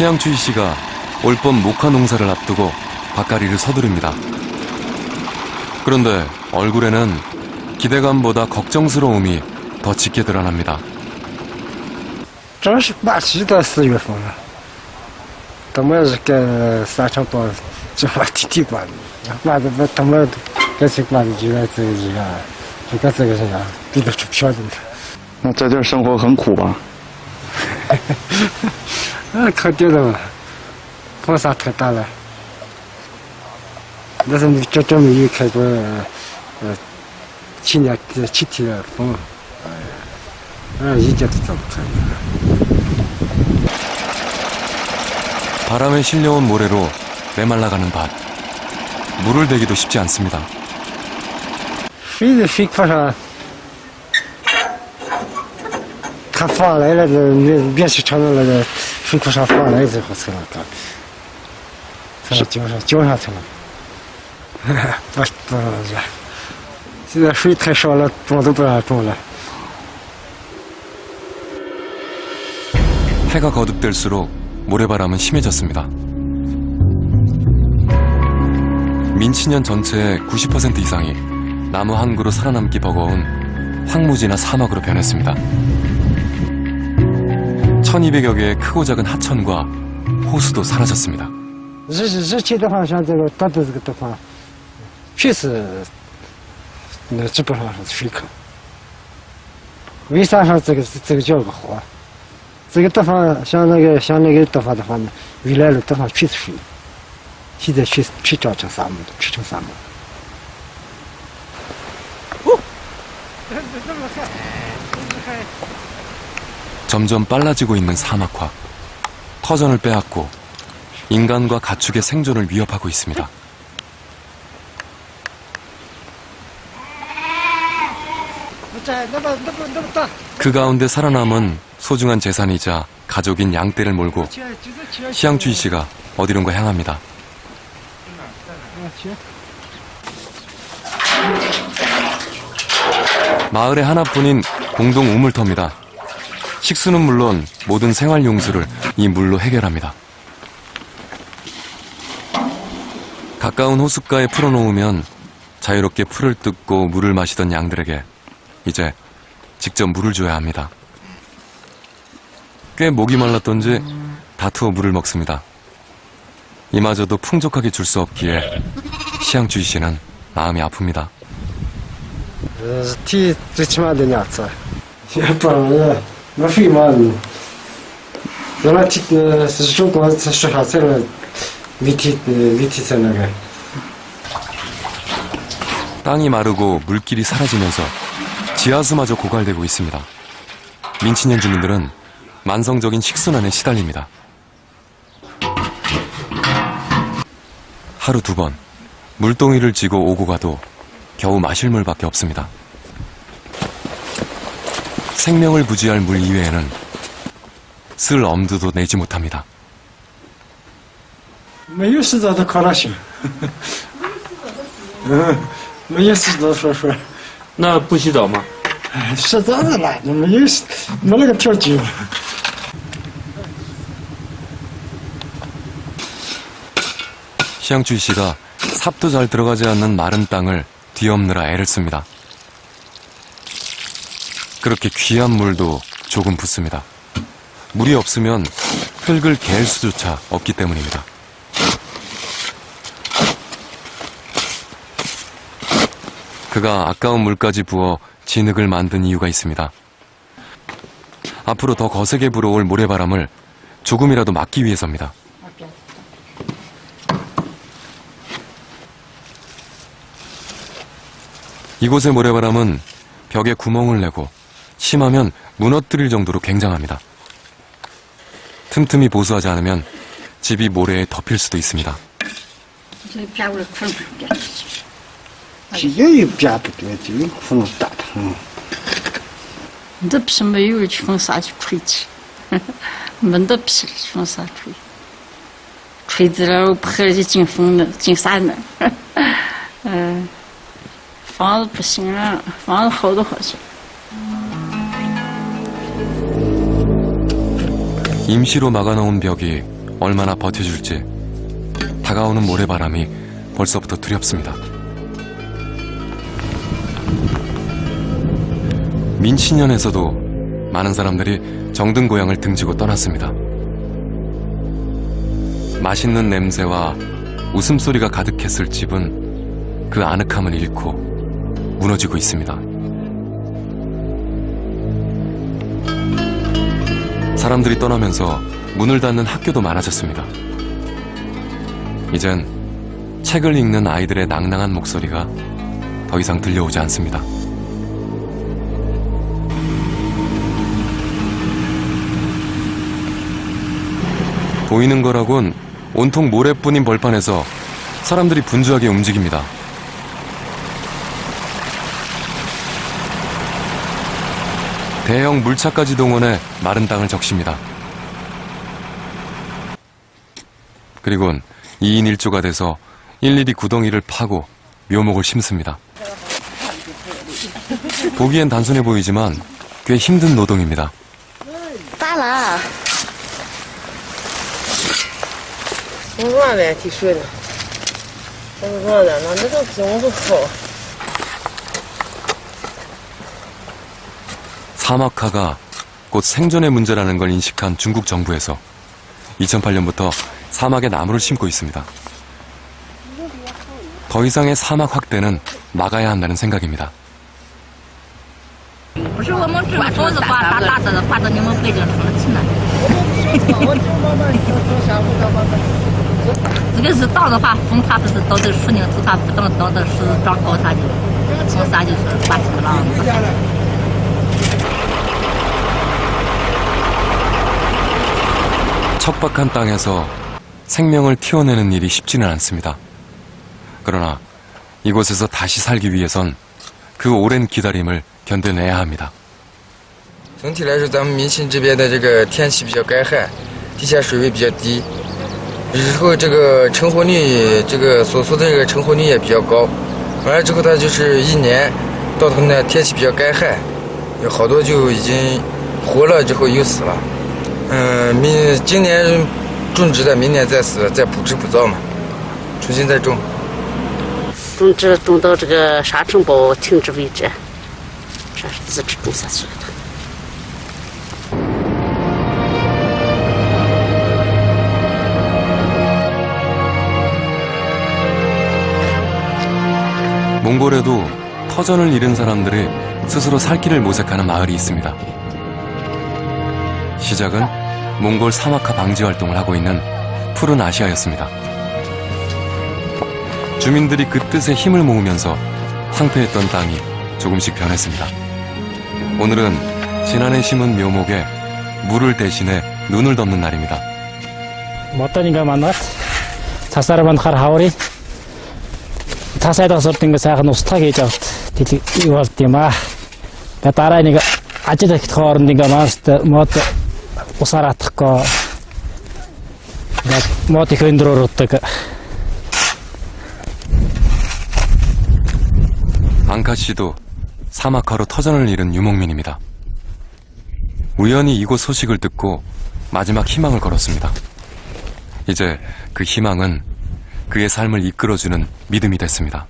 시양추이 씨가 올봄 목화 농사를 앞두고 밭가리를 서두릅니다. 그런데 얼굴에는 기대감보다 걱정스러움이 더 짙게 드러납니다. 正是马季到4月份了，他们是给3场多，就把地管的，管的他们这些管的就在这个这个啥，比都出不晓得。那在这儿生活很苦吧？肯定的嘛，风沙太大了。那是这没有开过去年7天的风，一点都找不开。 바람에 실려온 모래로 메말라가는 밭. 물을 대기도 쉽지 않습니다. 水坡上，它放来了，面去长的那个水坡上放来之后才能干，才能浇上才能。不是，现在水太少了，种都不让种了。 해가 거듭될수록 모래바람은 심해졌습니다. 민치년 전체의 90% 이상이 나무 한 그루 살아남기 버거운 황무지나 사막으로 변했습니다. 1200여 개의 크고 작은 하천과 호수도 사라졌습니다. 日期的话，像这个大的这个地方，确实，那基本上是水坑。为啥说这个叫个好？这个地方像那个地方的话呢，未来的地方全是水，现在全长成沙漠了，全成沙漠。 점점 빨라지고 있는 사막화. 터전을 빼앗고 인간과 가축의 생존을 위협하고 있습니다. 그 가운데 살아남은 소중한 재산이자 가족인 양떼를 몰고 시양추이 씨가 어디론가 향합니다. 마을의 하나뿐인 공동 우물터입니다. 식수는 물론 모든 생활 용수를 이 물로 해결합니다. 가까운 호숫가에 풀어놓으면 자유롭게 풀을 뜯고 물을 마시던 양들에게 이제 직접 물을 줘야 합니다. 꽤 목이 말랐던지 다투어 물을 먹습니다. 이마저도 풍족하게 줄 수 없기에 시양추이 씨는 마음이 아픕니다. 提最起码得2次，不然那水嘛，原来是中国是啥菜了，没提在那个。 땅이 마르고 물길이 사라지면서 지하수마저 고갈되고 있습니다. 민치년 주민들은 만성적인 식순환에 시달립니다. 하루 2번 물동이를 쥐고 오고 가도 겨우 마실 물밖에 없습니다. 생명을 부지할 물 이외에는 쓸 엄두도 내지 못합니다. 没有洗澡的可能性，没有洗澡说，那不洗澡吗？洗澡的啦，没那个条件。 시양추이 씨가 삽도 잘 들어가지 않는 마른 땅을 뒤엎느라 애를 씁니다. 그렇게 귀한 물도 조금 붓습니다. 물이 없으면 흙을 갤 수조차 없기 때문입니다. 그가 아까운 물까지 부어 진흙을 만든 이유가 있습니다. 앞으로 더 거세게 불어올 모래바람을 조금이라도 막기 위해서입니다. 이곳의 모래바람은 벽에 구멍을 내고 심하면 무너뜨릴 정도로 굉장합니다. 틈틈이 보수하지 않으면 집이 모래에 덮일 수도 있습니다. 也有变不对，就有风大的。你这皮没有去风啥去吹去，没得皮去风啥吹，吹子了拍了就进风了，进啥呢？房子不行了，房子好多好些。 임시로 막아놓은 벽이 얼마나 버텨줄지 다가오는 모래바람이 벌써부터 두렵습니다. 민치년에서도 많은 사람들이 정든 고향을 등지고 떠났습니다. 맛있는 냄새와 웃음소리가 가득했을 집은 그 아늑함을 잃고 무너지고 있습니다. 사람들이 떠나면서 문을 닫는 학교도 많아졌습니다. 이젠 책을 읽는 아이들의 낭낭한 목소리가 더 이상 들려오지 않습니다. 보이는 거라곤 온통 모래뿐인 벌판에서 사람들이 분주하게 움직입니다. 대형 물차까지 동원해 마른 땅을 적십니다. 그리곤 2인 1조가 돼서 일일이 구덩이를 파고 묘목을 심습니다. 보기엔 단순해 보이지만 꽤 힘든 노동입니다. 咋了？挺软的，挺水的。我说的，那都挺不错。 사막화가 곧 생존의 문제라는 걸 인식한 중국 정부에서 2008년부터 사막에 나무를 심고 있습니다. 더 이상의 사막 확대는 막아야 한다는 생각입니다. 不是我们这把种子把大的你们北京城里去呢。这个是倒的话，风它不是倒的树林头，它不倒的是长高它就，从啥就是把这个浪。 척박한 땅에서 생명을 튀어내는 일이 쉽지는 않습니다. 그러나 이곳에서 다시 살기 위해선 그 오랜 기다림을 견뎌내야 합니다. 总体来说，咱们民信这边的这个天气比较干旱，地下水位比较低，日后这个成活率，这个所说的这个成活率也比较高。完了之后，它就是一年到头呢，天气比较干旱，有好多就已经活了之后又死了。今年种植的，明年再死，再补植补造嘛，重新再种。种植种到这个沙尘暴停止为止，这是自治种下去的。 몽골에도 터전을 잃은 사람들이 스스로 살 길을 모색하는 마을이 있습니다. 시작은 몽골 사막화 방지 활동을 하고 있는 푸른 아시아였습니다. 주민들이 그 뜻에 힘을 모으면서 황폐했던 땅이 조금씩 변했습니다. 오늘은 지난해 심은 묘목에 물을 대신해 눈을 덮는 날입니다. Мотонинга манат цасарман хар хаври цасайдаа сурт ингээ сайхан устгах гэж авт юу болт юм аа. Тэгээ дараа нэг ажил ихт хооронд ингээ маст мод усаратахгүй мод их өндрөөр утдаг. 앙카 씨도 사막화로 터전을 잃은 유목민입니다. 우연히 이곳 소식을 듣고 마지막 희망을 걸었습니다. 이제 그 희망은 그의 삶을 이끌어주는 믿음이 됐습니다.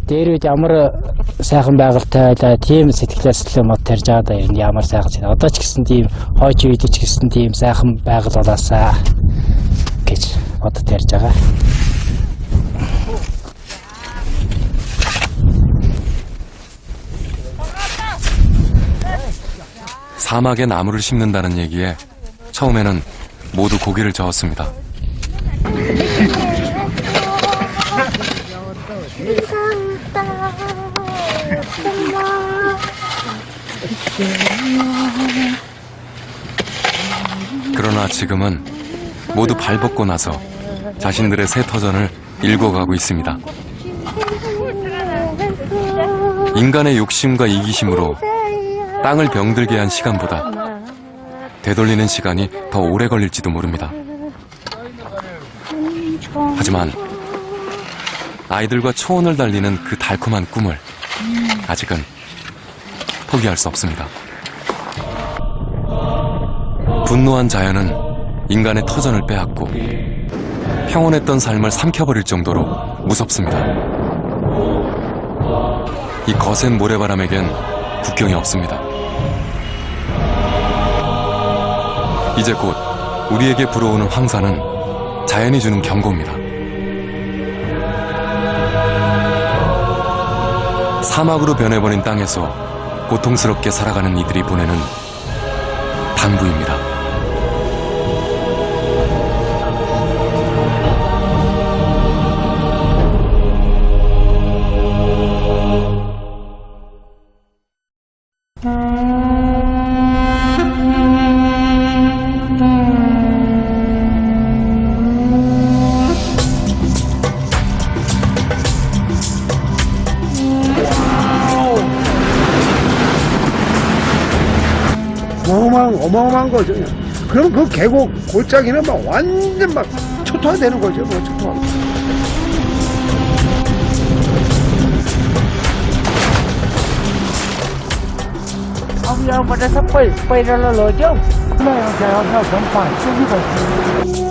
Тэр үед ямар сайхан байгальтай тийм сэтгэлээс л мод тарж байгаа да энэ ямар сайхан зүйл. Одоо ч гэсэн тийм хойч үед ч гэсэн тийм сайхан байгаль болоосаа гэж мод тарж байгаа. 사막에 나무를 심는다는 얘기에 처음에는 모두 고개를 저었습니다. 그러나 지금은 모두 발벗고 나서 자신들의 새 터전을 일궈가고 있습니다. 인간의 욕심과 이기심으로 땅을 병들게 한 시간보다 되돌리는 시간이 더 오래 걸릴지도 모릅니다. 하지만 아이들과 초원을 달리는 그 달콤한 꿈을 아직은 포기할 수 없습니다. 분노한 자연은 인간의 터전을 빼앗고 평온했던 삶을 삼켜버릴 정도로 무섭습니다. 이 거센 모래바람에겐 국경이 없습니다. 이제 곧 우리에게 불어오는 황사는 자연이 주는 경고입니다. 사막으로 변해버린 땅에서 고통스럽게 살아가는 이들이 보내는 당부입니다. 어마어마한 거죠. 그럼 그 계곡 골짜기는 막 완전 막 초토화되는 거죠. 뭐 초토화. ông giờ mà nó sắp quay ra là lỡ chứ. Này, ông chờ ông cần phải suy nghĩ